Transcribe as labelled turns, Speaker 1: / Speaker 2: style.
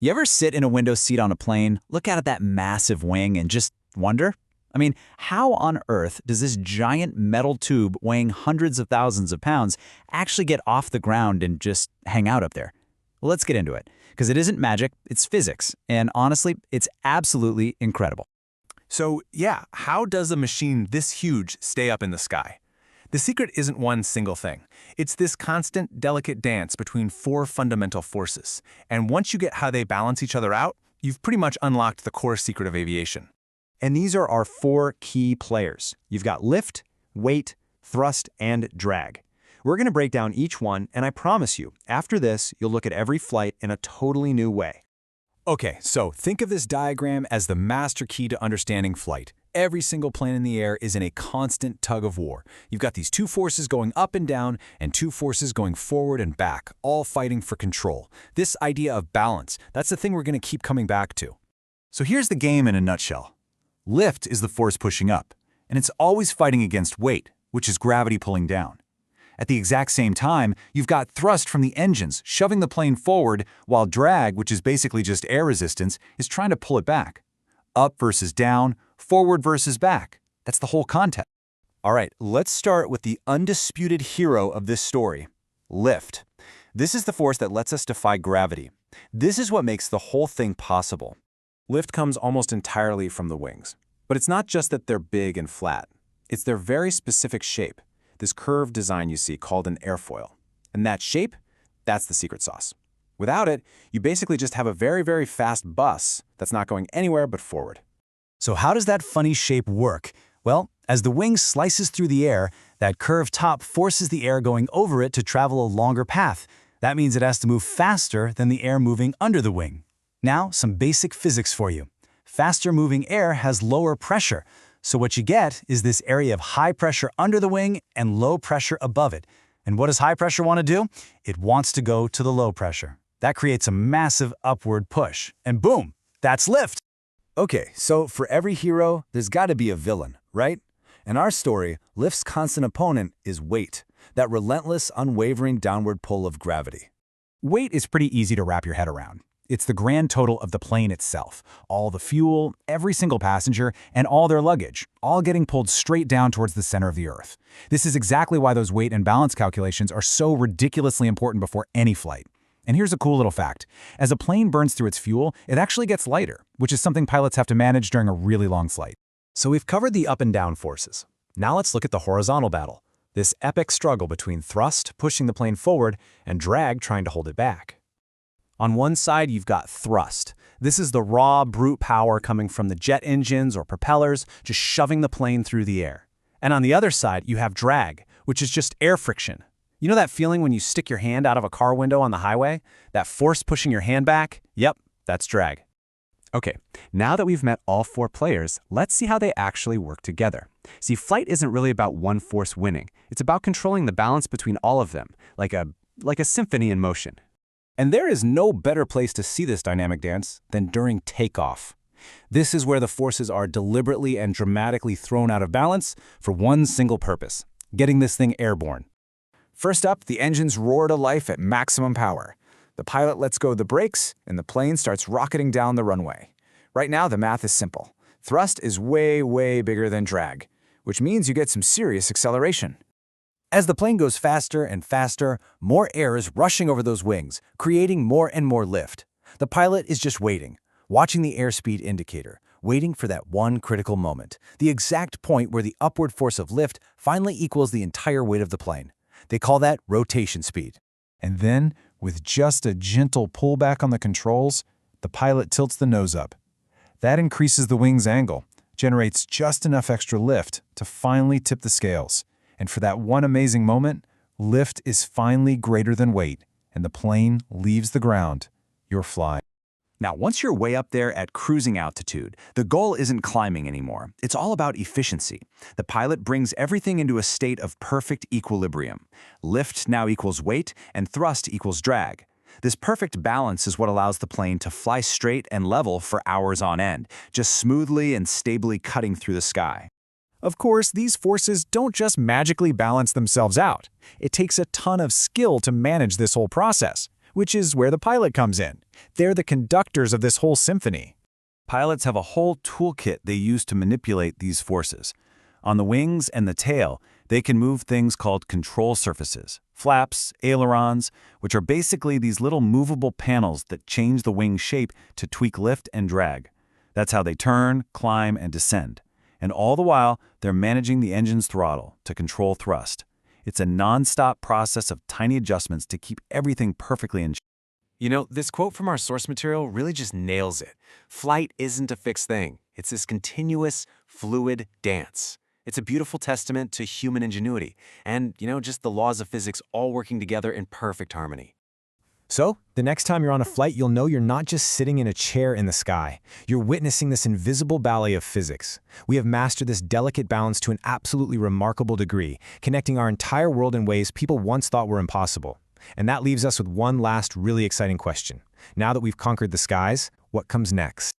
Speaker 1: You ever sit in a window seat on a plane, look out at that massive wing, and just wonder? I mean, how on earth does this giant metal tube weighing hundreds of thousands of pounds actually get off the ground and just hang out up there? Well, let's get into it, because it isn't magic, it's physics, and honestly, it's absolutely incredible.
Speaker 2: So yeah, how does a machine this huge stay up in the sky? The secret isn't one single thing. It's this constant, delicate dance between four fundamental forces. And once you get how they balance each other out, you've pretty much unlocked the core secret of aviation.
Speaker 3: And these are our four key players. You've got lift, weight, thrust, and drag. We're going to break down each one, and I promise you, after this, you'll look at every flight in a totally new way.
Speaker 4: Okay, so think of this diagram as the master key to understanding flight. Every single plane in the air is in a constant tug of war. You've got these two forces going up and down and two forces going forward and back, all fighting for control. This idea of balance, that's the thing we're going to keep coming back to.
Speaker 1: So here's the game in a nutshell. Lift is the force pushing up, and it's always fighting against weight, which is gravity pulling down. At the exact same time, you've got thrust from the engines shoving the plane forward, while drag, which is basically just air resistance, is trying to pull it back. Up versus down, forward versus back. That's the whole concept.
Speaker 3: All right, let's start with the undisputed hero of this story, lift. This is the force that lets us defy gravity. This is what makes the whole thing possible.
Speaker 2: Lift comes almost entirely from the wings. But it's not just that they're big and flat. It's their very specific shape, this curved design you see called an airfoil. And that shape, that's the secret sauce. Without it, you basically just have a very, very fast bus that's not going anywhere but forward.
Speaker 1: So how does that funny shape work? Well, as the wing slices through the air, that curved top forces the air going over it to travel a longer path. That means it has to move faster than the air moving under the wing. Now, some basic physics for you. Faster moving air has lower pressure. So what you get is this area of high pressure under the wing and low pressure above it. And what does high pressure want to do? It wants to go to the low pressure. That creates a massive upward push. And boom, that's lift.
Speaker 4: Okay, so for every hero, there's got to be a villain, right? In our story, lift's constant opponent is weight, that relentless, unwavering downward pull of gravity.
Speaker 1: Weight is pretty easy to wrap your head around. It's the grand total of the plane itself, all the fuel, every single passenger, and all their luggage, all getting pulled straight down towards the center of the Earth. This is exactly why those weight and balance calculations are so ridiculously important before any flight. And here's a cool little fact. As a plane burns through its fuel, it actually gets lighter, which is something pilots have to manage during a really long flight.
Speaker 3: So we've covered the up and down forces. Now let's look at the horizontal battle, this epic struggle between thrust pushing the plane forward and drag trying to hold it back. On one side, you've got thrust. This is the raw, brute power coming from the jet engines or propellers, just shoving the plane through the air. And on the other side, you have drag, which is just air friction. You know that feeling when you stick your hand out of a car window on the highway? That force pushing your hand back? Yep, that's drag. Okay, now that we've met all four players, let's see how they actually work together. See, flight isn't really about one force winning. It's about controlling the balance between all of them, like a symphony in motion.
Speaker 4: And there is no better place to see this dynamic dance than during takeoff. This is where the forces are deliberately and dramatically thrown out of balance for one single purpose, getting this thing airborne. First up, the engines roar to life at maximum power. The pilot lets go of the brakes, and the plane starts rocketing down the runway. Right now, the math is simple. Thrust is way, way bigger than drag, which means you get some serious acceleration. As the plane goes faster and faster, more air is rushing over those wings, creating more and more lift. The pilot is just waiting, watching the airspeed indicator, waiting for that one critical moment, the exact point where the upward force of lift finally equals the entire weight of the plane. They call that rotation speed.
Speaker 5: And then, with just a gentle pullback on the controls, the pilot tilts the nose up. That increases the wing's angle, generates just enough extra lift to finally tip the scales. And for that one amazing moment, lift is finally greater than weight, and the plane leaves the ground. You're flying.
Speaker 1: Now, once you're way up there at cruising altitude, the goal isn't climbing anymore. It's all about efficiency. The pilot brings everything into a state of perfect equilibrium. Lift now equals weight, and thrust equals drag. This perfect balance is what allows the plane to fly straight and level for hours on end, just smoothly and stably cutting through the sky.
Speaker 3: Of course, these forces don't just magically balance themselves out. It takes a ton of skill to manage this whole process.
Speaker 5: which is where the pilot comes in. They're the conductors of this whole symphony.
Speaker 1: Pilots have a whole toolkit they use to manipulate these forces. On the wings and the tail, they can move things called control surfaces, flaps, ailerons, which are basically these little movable panels that change the wing shape to tweak lift and drag. That's how they turn, climb, and descend. And all the while, they're managing the engine's throttle to control thrust. It's a non-stop process of tiny adjustments to keep everything perfectly in shape.
Speaker 2: You know, this quote from our source material really just nails it. Flight isn't a fixed thing. It's this continuous, fluid dance. It's a beautiful testament to human ingenuity and, just the laws of physics all working together in perfect harmony.
Speaker 3: So, the next time you're on a flight, you'll know you're not just sitting in a chair in the sky. You're witnessing this invisible ballet of physics. We have mastered this delicate balance to an absolutely remarkable degree, connecting our entire world in ways people once thought were impossible. And that leaves us with one last really exciting question. Now that we've conquered the skies, what comes next?